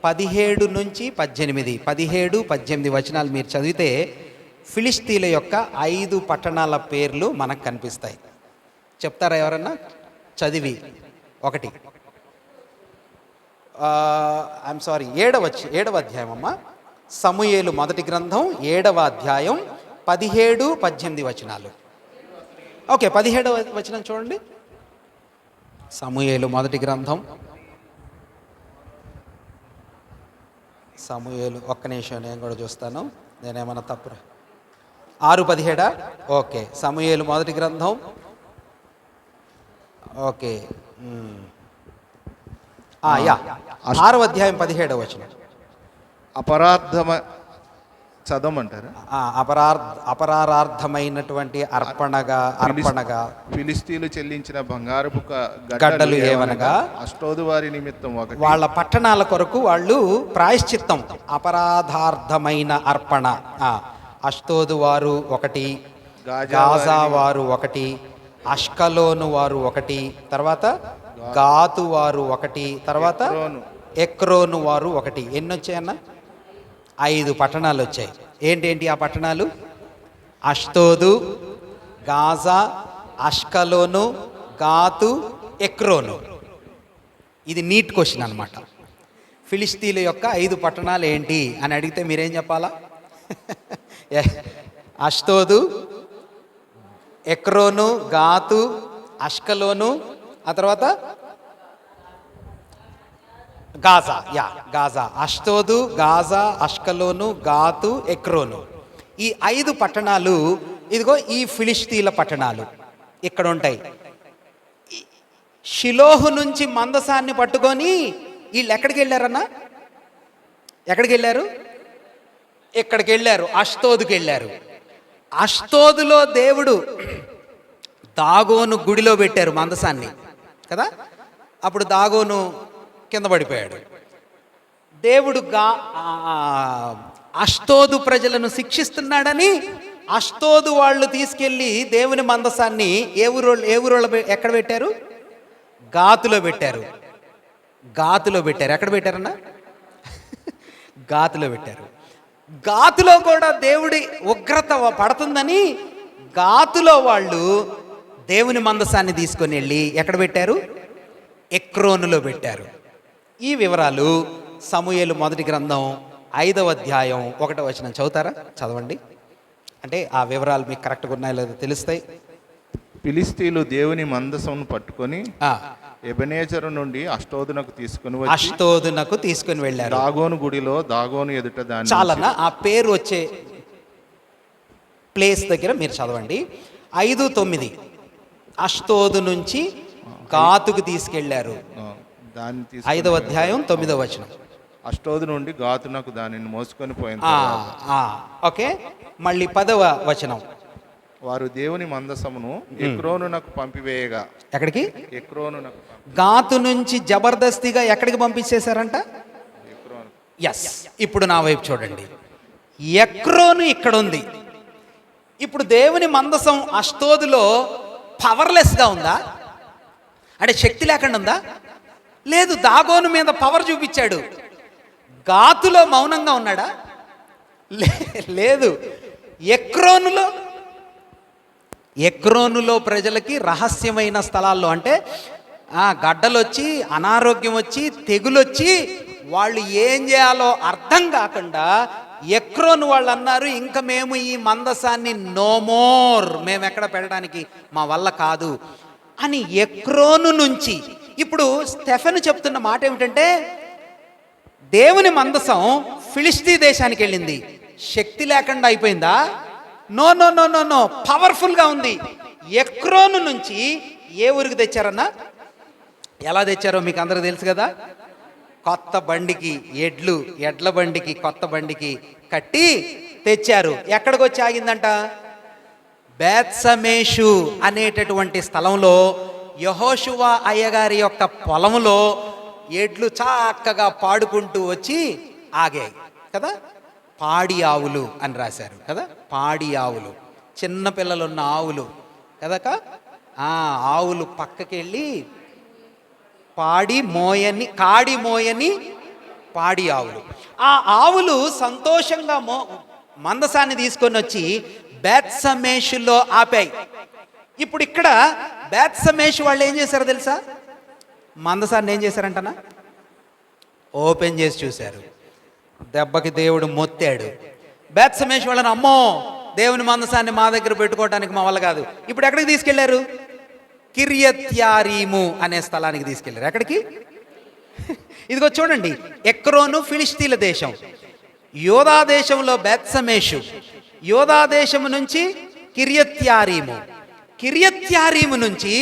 17 నుంచి 18, 17, 18 వచనాలు మీరు చదివితే ఫిలిష్తీల యొక్క 5 పట్టణాల పేర్లు మనకు కనిపిస్తాయి. చెప్తారా ఎవరన్నా చదివి? ఒకటి, ఐఎమ్ సారీ, 7వ అధ్యాయం అమ్మ. సమూయేలు మొదటి గ్రంథం 7వ అధ్యాయం 17, 18 వచనాలు. ఓకే, 17వ వచనం చూడండి. సమూయేలు మొదటి గ్రంథం, సమూయేలు, ఒక్క నిమిషం నేను కూడా చూస్తాను, నేనేమన్నా తప్పు. 6:17. ఓకే, సమూయేలు మొదటి గ్రంథం, ఓకే, 6వ అధ్యాయం 17వ వచనం. చదవమంటారా? అపరార్థమైనటువంటి అర్పణగా ఫిలిష్తీయులు చెల్లించిన బంగారపు గడ్డలు ఏవనగా అష్టోదు వారి నిమిత్తం ఒకటి. వాళ్ళ పట్టణాల కొరకు వాళ్ళు ప్రాయశ్చిత్తం, అపరాధార్థమైన అర్పణ. అష్టోదు వారు ఒకటి, గాజా వారు ఒకటి, అష్కలోను వారు ఒకటి, తర్వాత గాతు వారు ఒకటి, తర్వాత ఎక్రోను వారు ఒకటి. ఎన్ని వచ్చాయన్న? 5 పట్టణాలు వచ్చాయి. ఏంటేంటి ఆ పట్టణాలు? అష్తోదు, గాజా, అష్కలోను, గాతు, ఎక్రోను. ఇది నీట్ క్వశ్చన్ అనమాట. ఫిలిష్తీల యొక్క 5 పట్టణాలు ఏంటి అని అడిగితే మీరేం చెప్పాలా? అష్తోదు, ఎక్రోను, గాతు, అష్కలోను, ఆ తర్వాత గాజా. గాజా, అష్తోదు, గాజా, అష్కలోను, గాతు, ఎక్రోను. ఈ 5 పట్టణాలు ఇదిగో ఈ ఫిలిష్తీల పట్టణాలు ఇక్కడ ఉంటాయి. షిలోహు నుంచి మందసాన్ని పట్టుకొని వీళ్ళు ఎక్కడికి వెళ్ళారన్నా? ఎక్కడికి వెళ్ళారు? ఇక్కడికి వెళ్ళారు, అష్తోదుకి వెళ్ళారు. అష్తోదులో దేవుడు దాగోను గుడిలో పెట్టారు మందసాన్ని కదా. అప్పుడు దాగోను కింద పడిపోయాడు. దేవుడు అష్తోదు ప్రజలను శిక్షిస్తున్నాడని అష్తోదు వాళ్ళు తీసుకెళ్ళి దేవుని మందసాన్ని ఏ ఊరోళ్ళు ఎక్కడ పెట్టారు? గాతులో పెట్టారు. ఎక్కడ పెట్టారన్నా? గాతులో పెట్టారు. గాతులో కూడా దేవుడి ఉగ్రత పడుతుందని గాతులో వాళ్ళు దేవుని మందసాన్ని తీసుకొని వెళ్ళి ఎక్కడ పెట్టారు? ఎక్రోనులో పెట్టారు. ఈ వివరాలు సమూయేలు మొదటి గ్రంథం 5వ అధ్యాయం 1వ వచనం చదువుతారా? చదవండి, అంటే ఆ వివరాలు మీకు కరెక్ట్గా ఉన్నాయో లేదో తెలుస్తాయి. ఫిలిష్తీయులు దేవుని మందసమును పట్టుకొని ఎబెనేజరు నుండి అష్టోదునకు తీసుకొని వెళ్ళారు. దాగోను గుడిలో దాగోను ఎదుట దాని చాలన్నా ఆ పేరు వచ్చే ప్లేస్ దగ్గర మీరు చదవండి. 5:9 అష్తోదు నుంచి గాతుకు తీసుకెళ్లారు. 5వ అధ్యాయం 9వ వచనం. అష్టోదు నుండి గాతునకు దానిని మోసుకొని పోయింది. ఓకే, మళ్ళీ 10వ వచనం. వారు దేవుని మందసమును ఎక్రోనునకు పంపివేయగా. ఎక్కడికి? ఎక్రోనునకు. గాతు నుంచి జబర్దస్తిగా ఎక్కడికి పంపించేశారంట? ఎస్. ఇప్పుడు నా వైపు చూడండి. ఎక్రోను ఇక్కడ ఉంది. ఇప్పుడు దేవుని మందసం అష్టోదులో పవర్లెస్గా ఉందా? అంటే శక్తి లేకుండా ఉందా? లేదు. దాగోను మీద పవర్ చూపించాడు. గాతులో మౌనంగా ఉన్నాడా? లేదు. ఎక్రోనులో ప్రజలకి రహస్యమైన స్థలాల్లో, అంటే గడ్డలు వచ్చి, అనారోగ్యం వచ్చి, తెగులొచ్చి వాళ్ళు ఏం చేయాలో అర్థం కాకుండా ఎక్రోను వాళ్ళు అన్నారు, ఇంకా మేము ఈ మందసాన్ని నో మోర్, మేము ఎక్కడ పెట్టడానికి మా వల్ల కాదు అని ఎక్రోను నుంచి. ఇప్పుడు స్టెఫెను చెప్తున్న మాట ఏమిటంటే, దేవుని మందసం ఫిలిస్తీ దేశానికి వెళ్ళింది, శక్తి లేకుండా అయిపోయిందా? No no no no no, పవర్ఫుల్గా ఉంది. ఎక్రోను నుంచి ఏ ఊరికి తెచ్చారన్నా? ఎలా తెచ్చారో మీకు అందరికీ తెలుసు కదా. కొత్త బండికి ఎడ్ల బండికి కొత్త బండికి కట్టి తెచ్చారు. ఎక్కడికి వచ్చి ఆగిందంట? బేత్సమేషు అనేటటువంటి స్థలంలో, యెహోషువ అయ్యగారి యొక్క పొలంలో ఎడ్లు చక్కగా పాడుకుంటూ వచ్చి ఆగాయి కదా. పాడి ఆవులు అని రాశారు కదా, పాడి ఆవులు, చిన్న పిల్లలున్న ఆవులు కదక. ఆవులు పక్కకి వెళ్ళి కాడి మోయని పాడి ఆవులు. ఆ ఆవులు సంతోషంగా మందసాన్ని తీసుకొని వచ్చి బేత్సమేషులో ఆపాయి. ఇప్పుడు ఇక్కడ బేత్సమేషు వాళ్ళు ఏం చేశారో తెలుసా? మందసాన్ని ఏం చేశారంటనా? ఓపెన్ చేసి చూశారు. దెబ్బకి దేవుడు మొత్తాడు. బేత్సమేషు వాళ్ళని, అమ్మో దేవుని మందసాన్ని మా దగ్గర పెట్టుకోవడానికి మా వల్ల కాదు. ఇప్పుడు ఎక్కడికి తీసుకెళ్లారు? కిర్యత్యారీము అనే స్థలానికి తీసుకెళ్లారు. ఎక్కడికి? ఇదిగో చూడండి, ఎక్రోను ఫిలిస్తీన్ల దేశం, యోధా దేశంలో బేత్సమేషు, యోధా దేశము నుంచి కిర్యత్యారీము, కిర్యత్యారీము నుంచి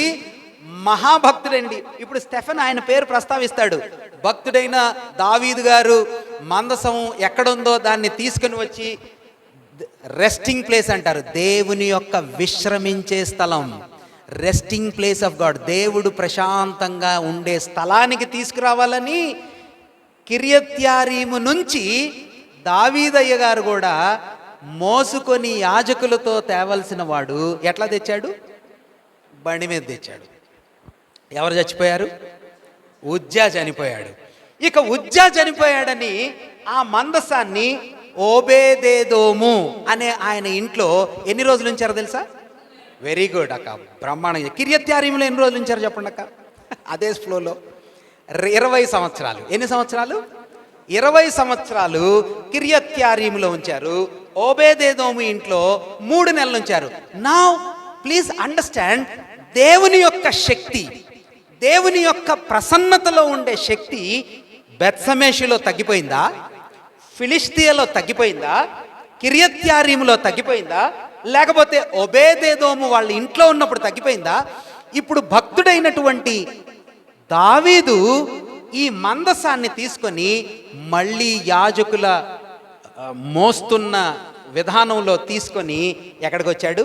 మహాభక్తుడండి. ఇప్పుడు స్టెఫెన్ ఆయన పేరు ప్రస్తావిస్తాడు. భక్తుడైన దావీదు గారు మందసం ఎక్కడుందో దాన్ని తీసుకుని వచ్చి, రెస్టింగ్ ప్లేస్ అంటారు, దేవుని యొక్క విశ్రమించే స్థలం, రెస్టింగ్ ప్లేస్ ఆఫ్ గాడ్, దేవుడు ప్రశాంతంగా ఉండే స్థలానికి తీసుకురావాలని కిర్యత్యారీము నుంచి దావీదయ్య గారు కూడా మోసుకొని యాజకులతో తేవలసిన వాడు ఎట్లా తెచ్చాడు? బండి మీద తెచ్చాడు. ఎవరు చచ్చిపోయారు? ఉజ్జా చనిపోయాడు. ఇక ఉజ్జా చనిపోయాడని ఆ మందసాన్ని ఓబేదేదోము అనే ఆయన ఇంట్లో ఎన్ని రోజులు ఉంచారో తెలుసా? వెరీ గుడ్ అక్క, బ్రహ్మాండంగా. కిర్యత్యారీములో ఎన్ని రోజులు ఉంచారు చెప్పండి అక్క? అదే ఫ్లోలో 20 సంవత్సరాలు. ఎన్ని సంవత్సరాలు? 20 సంవత్సరాలు కిర్యత్యారీములో ఉంచారు. ఓబేదేదోము ఇంట్లో 3 నెలలు ఉంచారు. నౌ ప్లీజ్ అండర్స్టాండ్, దేవుని యొక్క శక్తి, దేవుని యొక్క ప్రసన్నతలో ఉండే శక్తి బేత్సమేషులో తగ్గిపోయిందా? ఫిలిష్తియాలో తగ్గిపోయిందా? కిర్యత్యారీములో తగ్గిపోయిందా? లేకపోతే ఓబేదేదోము వాళ్ళ ఇంట్లో ఉన్నప్పుడు తగ్గిపోయిందా? ఇప్పుడు భక్తుడైనటువంటి దావీదు ఈ మందసాన్ని తీసుకొని మళ్ళీ యాజకుల మోస్తున్న విధానంలో తీసుకొని ఎక్కడికి వచ్చాడు?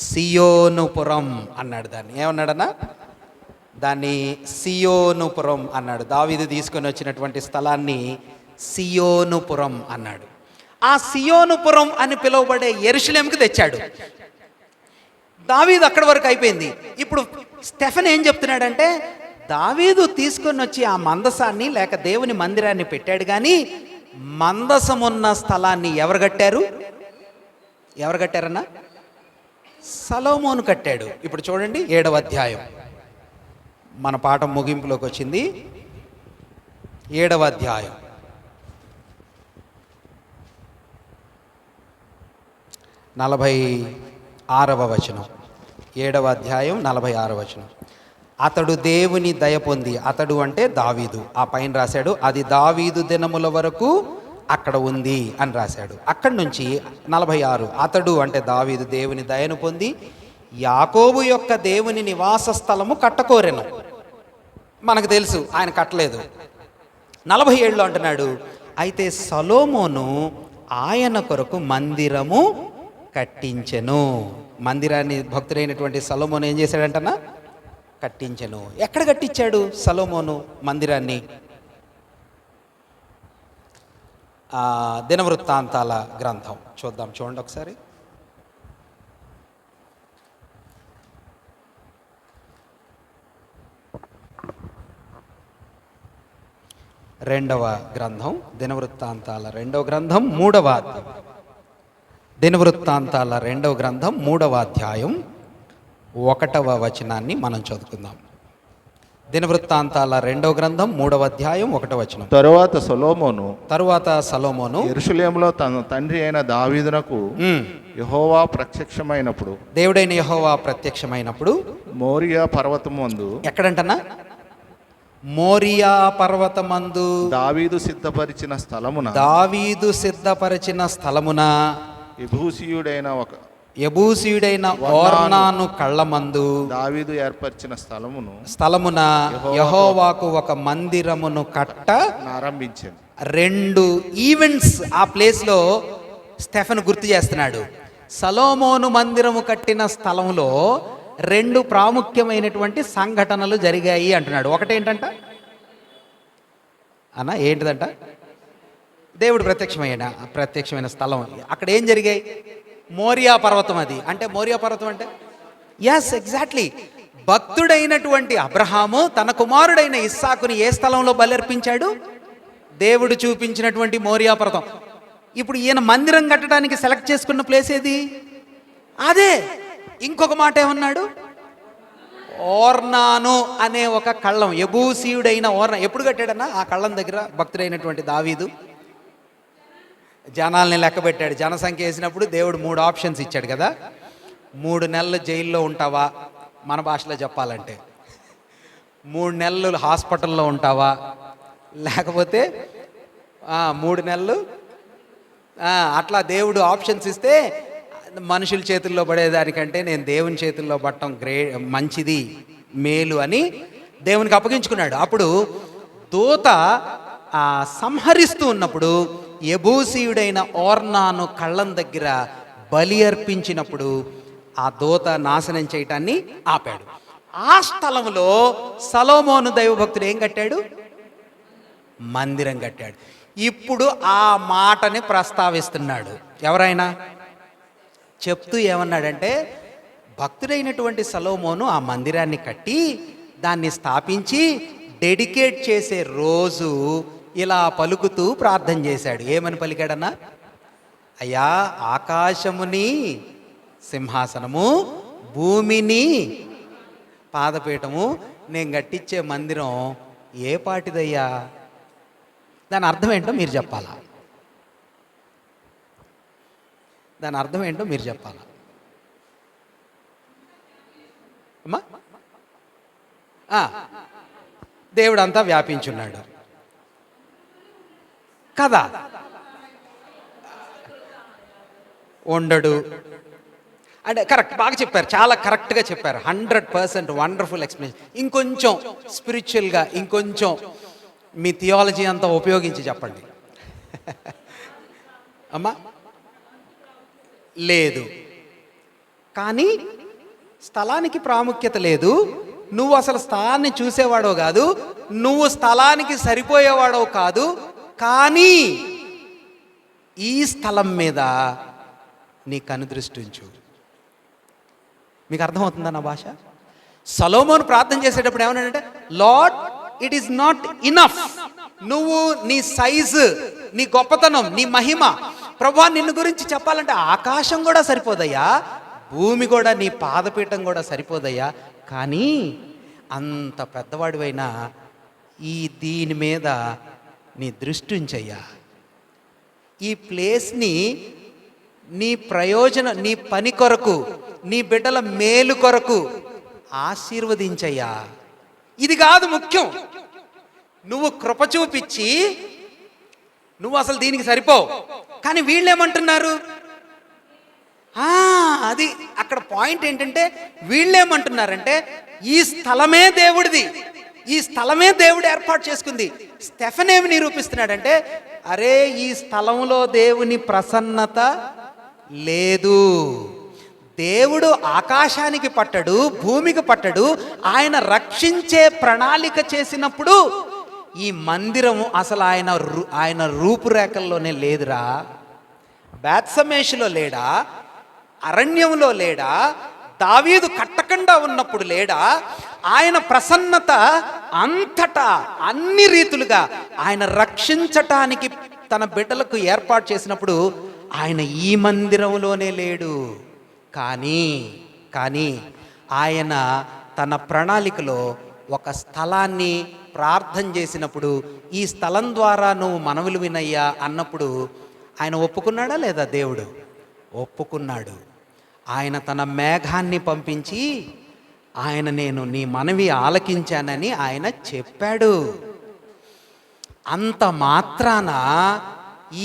సియోనుపురం అన్నాడు. దాన్ని ఏమన్నాడన్నా? దాన్ని సియోనుపురం అన్నాడు. దావీదు తీసుకొని వచ్చినటువంటి స్థలాన్ని సియోనుపురం అన్నాడు. ఆ సియోనుపురం అని పిలువబడే యెరూషలేముకి తెచ్చాడు. దావీదు అక్కడి వరకు అయిపోయింది. ఇప్పుడు స్టెఫెన్ ఏం చెప్తున్నాడంటే, దావీదు తీసుకొని వచ్చి ఆ మందసాన్ని లేక దేవుని మందిరాన్ని పెట్టాడు, కానీ మందసమున్న స్థలాన్ని ఎవరు కట్టారు? ఎవరు కట్టారన్నా? సొలొమోను కట్టాడు. ఇప్పుడు చూడండి 7వ అధ్యాయం, మన పాఠం ముగింపులోకి వచ్చింది. 7వ అధ్యాయం 46వ వచనం. 7వ అధ్యాయం 46వ వచనం. అతడు దేవుని దయ పొంది, అతడు అంటే దావీదు, ఆ పైన రాశాడు, అది దావీదు దినముల వరకు అక్కడ ఉంది అని రాశాడు. అక్కడి నుంచి 46, అతడు అంటే దావీదు దేవుని దయను పొంది యాకోబు యొక్క దేవుని నివాస స్థలము కట్టకోరెను. మనకు తెలుసు ఆయన కట్టలేదు. 47లో అంటున్నాడు, అయితే సొలొమోను ఆయన కొరకు మందిరము కట్టించెను. మందిరాన్ని భక్తుడైనటువంటి సొలొమోను ఏం చేశాడంటనా? కట్టించెను. ఎక్కడ కట్టించాడు సొలొమోను మందిరాన్ని? దినవృత్తాంతాల గ్రంథం చూద్దాం, చూడండి ఒకసారి. 2వ గ్రంథం, దినవృత్తాంతాల 2వ గ్రంథం 3వ అధ్యాయం. దినవృత్తాంతాల 2వ గ్రంథం 3వ అధ్యాయం 1వ వచనాన్ని మనం చదువుకుందాం. దినవృత్తాంతాల 2వ గ్రంథం 3వ అధ్యాయం 1వ వచనం. తరువాత సొలొమోను యెరూషలేములో తన తండ్రి అయిన దావీదునకు యెహోవా ప్రత్యక్షమైనప్పుడు, దేవుడైన యెహోవా ప్రత్యక్షమైనప్పుడు మోరియా పర్వతమందు, ఎక్కడంటనా? మోరియా పర్వతమందు, దావీదు సిద్ధపరిచిన స్థలమున యెబూసీయుడైన ఒర్నాను కళ్ళమందు, దావీదు ఏర్పరిచిన స్థలమున యెహోవాకు ఒక మందిరమును కట్ట ఆరంభించాను. 2 ఈవెంట్స్ ఆ ప్లేస్ లో స్టెఫెన్ గుర్తు చేస్తున్నాడు. సొలొమోను మందిరము కట్టిన స్థలంలో 2 ప్రాముఖ్యమైనటువంటి సంఘటనలు జరిగాయి అంటున్నాడు. ఒకటేంటంట అన్న, ఏంటిదంట? దేవుడు ప్రత్యక్షమైన స్థలం. అక్కడ ఏం జరిగాయి? మోరియా పర్వతం. అది అంటే మోరియా పర్వతం అంటే ఎస్, ఎగ్జాక్ట్లీ. భక్తుడైనటువంటి అబ్రహాము తన కుమారుడైన ఇస్సాకుని ఏ స్థలంలో బలర్పించాడు? దేవుడు చూపించినటువంటి మోరియా పర్వతం. ఇప్పుడు ఈయన మందిరం కట్టడానికి సెలెక్ట్ చేసుకున్న ప్లేస్ ఏది? అదే. ఇంకొక మాట ఏమన్నాడు? ఓర్నాను అనే ఒక కళ్ళం, యెబూసీయుడైన ఓర్నా. ఎప్పుడు కట్టాడన్నా ఆ కళ్ళం దగ్గర? భక్తుడైనటువంటి దావీదు జనాల్ని లెక్క పెట్టాడు. జనసంఖ్య వేసినప్పుడు దేవుడు 3 ఆప్షన్స్ ఇచ్చాడు కదా. 3 నెలలు జైల్లో ఉంటావా, మన భాషలో చెప్పాలంటే 3 నెలలు హాస్పిటల్లో ఉంటావా, లేకపోతే 3 నెలలు అట్లా దేవుడు ఆప్షన్స్ ఇస్తే మనుషుల చేతుల్లో పడేదానికంటే నేను దేవుని చేతుల్లో పడటం మంచిది, మేలు అని దేవునికి అప్పగించుకున్నాడు. అప్పుడు దూత సంహరిస్తూ ఉన్నప్పుడు యెబూసీయుడైన ఓర్నాను కళ్ళం దగ్గర బలి అర్పించినప్పుడు ఆ దూత నాశనం చేయటాన్ని ఆపాడు. ఆ స్థలంలో సొలొమోను దైవభక్తుడు ఏం కట్టాడు? మందిరం కట్టాడు. ఇప్పుడు ఆ మాటని ప్రస్తావిస్తున్నాడు. ఎవరైనా చెప్తూ ఏమన్నాడంటే, భక్తుడైనటువంటి సొలొమోను ఆ మందిరాన్ని కట్టి దాన్ని స్థాపించి డెడికేట్ చేసే రోజు ఇలా పలుకుతూ ప్రార్థన చేశాడు. ఏమని పలికాడన్నా? అయ్యా, ఆకాశముని సింహాసనము, భూమిని పాదపీఠము, నేను కట్టించే మందిరం ఏ పాటిదయ్యా? దాని అర్థం ఏంటో మీరు చెప్పాలా? దాని అర్థం ఏంటో మీరు చెప్పాలా అమ్మా? దేవుడు అంతా వ్యాపించున్నాడు కదా, ఉండడు అంటే కరెక్ట్. బాగా చెప్పారు, చాలా కరెక్ట్గా చెప్పారు. 100% వండర్ఫుల్ ఎక్స్ప్లెనేషన్. ఇంకొంచెం స్పిరిచువల్గా, ఇంకొంచెం మీ థియాలజీ అంతా ఉపయోగించి చెప్పండి అమ్మా. లేదు, కానీ స్థలానికి ప్రాముఖ్యత లేదు. నువ్వు అసలు స్థలాన్ని చూసేవాడో కాదు, నువ్వు స్థలానికి సరిపోయేవాడో కాదు, కానీ ఈ స్థలం మీద నీ కనుదృష్టి ఉంచు. మీకు అర్థమవుతుందా నా భాష? సొలొమోను ప్రార్థన చేసేటప్పుడు ఏమన్నాడంటే, lord, it is not enough. నువ్వు నీ సైజు, నీ గొప్పతనం, నీ మహిమ, ప్రభువా నిన్ను గురించి చెప్పాలంటే ఆకాశం కూడా సరిపోదయ్యా, భూమి కూడా, నీ పాదపీఠం కూడా సరిపోదయ్యా, కానీ అంత పెద్దవాడివైనా దీని మీద నీ దృష్టి ఉంచయ్యా. ఈ ప్లేస్ని నీ ప్రయోజనం, నీ పని కొరకు, నీ బిడ్డల మేలు కొరకు ఆశీర్వదించయ్యా. ఇది కాదు ముఖ్యం. నువ్వు కృప చూపించి నువ్వు అసలు దీనికి సరిపోవు. కానీ వీళ్ళేమంటున్నారు? అది అక్కడ పాయింట్ ఏంటంటే, వీళ్ళేమంటున్నారంటే ఈ స్థలమే దేవుడిది, ఈ స్థలమే దేవుడు ఏర్పాటు చేసుకుంది. స్టెఫెన్ ఏమి నిరూపిస్తున్నాడంటే, అరే ఈ స్థలంలో దేవుని ప్రసన్నత లేదు. దేవుడు ఆకాశానికి పట్టడు, భూమికి పట్టడు. ఆయన రక్షించే ప్రణాళిక చేసినప్పుడు ఈ మందిరము అసలు ఆయన రూపురేఖల్లోనే లేదురా. బేత్షెమెషులో లేడా? అరణ్యంలో లేడా? దావీదు కట్టకుండా ఉన్నప్పుడు లేడా? ఆయన ప్రసన్నత అంతటా అన్ని రీతులుగా ఆయన రక్షించటానికి తన బిడ్డలకు ఏర్పాటు చేసినప్పుడు ఆయన ఈ మందిరంలోనే లేడు. కానీ ఆయన తన ప్రణాళికలో ఒక స్థలాన్ని ప్రార్థన చేసినప్పుడు ఈ స్థలం ద్వారా నువ్వు మనవులు వినయ్యా అన్నప్పుడు ఆయన ఒప్పుకున్నాడా లేదా? దేవుడు ఒప్పుకున్నాడు. ఆయన తన మేఘాన్ని పంపించి నేను నీ మనవి ఆలకించానని ఆయన చెప్పాడు. అంత మాత్రాన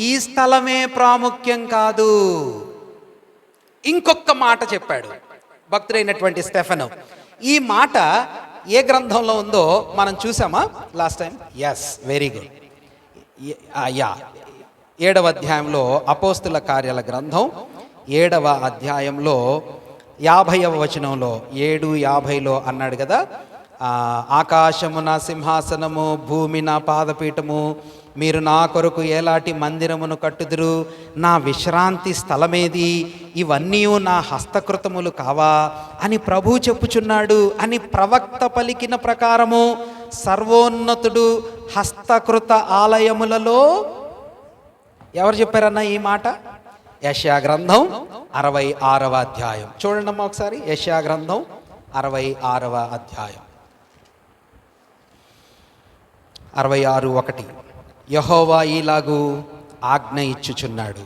ఈ స్థలమే ప్రాముఖ్యం కాదు. ఇంకొక మాట చెప్పాడు భక్తుడైనటువంటి స్టెఫెను. ఈ మాట ఏ గ్రంథంలో ఉందో మనం చూసామా last time? Yes, very good. 7వ అధ్యాయంలో అపోస్తుల కార్యాల గ్రంథం 7వ అధ్యాయంలో 50వ వచనంలో 7:50లో అన్నాడు కదా, ఆకాశము నా సింహాసనము, భూమి నా పాదపీఠము, మీరు నా కొరకు ఎలాంటి మందిరమును కట్టుదురు, నా విశ్రాంతి స్థలమేది, ఇవన్నీ నా హస్తకృతములు కావా అని ప్రభు చెప్పుచున్నాడు అని ప్రవక్త పలికిన ప్రకారము సర్వోన్నతుడు హస్తకృత ఆలయములలో ఎవరు చెప్పారన్న ఈ మాట? యెషయా గ్రంథం 66వ అధ్యాయం చూడండి అమ్మా ఒకసారి. యెషయా గ్రంథం 66వ అధ్యాయం 66:1. యెహోవా ఈలాగు ఆజ్ఞ ఇచ్చుచున్నాడు,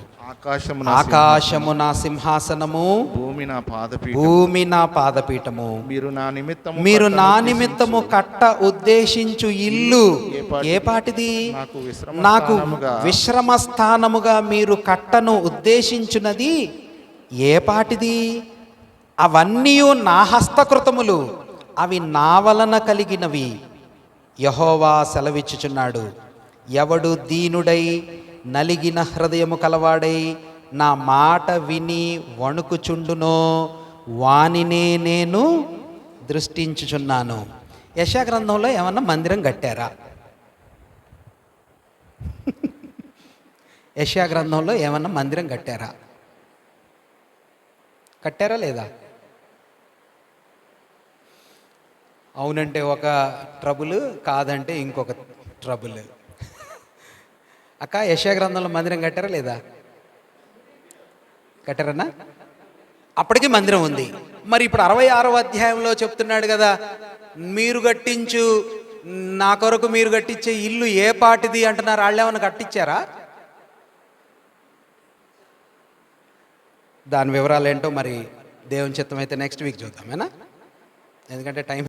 ఆకాశము నా సింహాసనము, భూమి నా పాదపీఠము, మీరు నా నిమిత్తము కట్ట ఉద్దేశించు ఇల్లు ఏ పాటిది? నాకు విశ్రమ స్థానముగా మీరు కట్టను ఉద్దేశించున్నది ఏ పాటిది? అవన్నీ నా హస్తకృతములు, అవి నా వలన కలిగినవి. యెహోవా సెలవిచ్చుచున్నాడు, ఎవడు దీనుడై నలిగిన హృదయము కలవాడై నా మాట విని వణుకుచుండునో వానినే నేను దృష్టించుచున్నాను. యెషయా గ్రంథంలో ఏమన్నా మందిరం కట్టారా? యెషయా గ్రంథంలో ఏమన్నా మందిరం కట్టారా? కట్టారా లేదా? అవునంటే ఒక ట్రబుల్, కాదంటే ఇంకొక ట్రబుల్. అక్క, యెషయా గ్రంథంలో మందిరం కట్టారా లేదా? కట్టారన్నా? అప్పటికి మందిరం ఉంది. మరి ఇప్పుడు 66వ అధ్యాయంలో చెప్తున్నాడు కదా, మీరు కట్టించు, నా కొరకు మీరు కట్టించే ఇల్లు ఏ పాటిది అంటున్నారు. వాళ్ళు ఏమైనా కట్టించారా? దాని వివరాలు ఏంటో మరి దేవుని చిత్తం అయితే నెక్స్ట్ వీక్ చూద్దామేనా, ఎందుకంటే టైం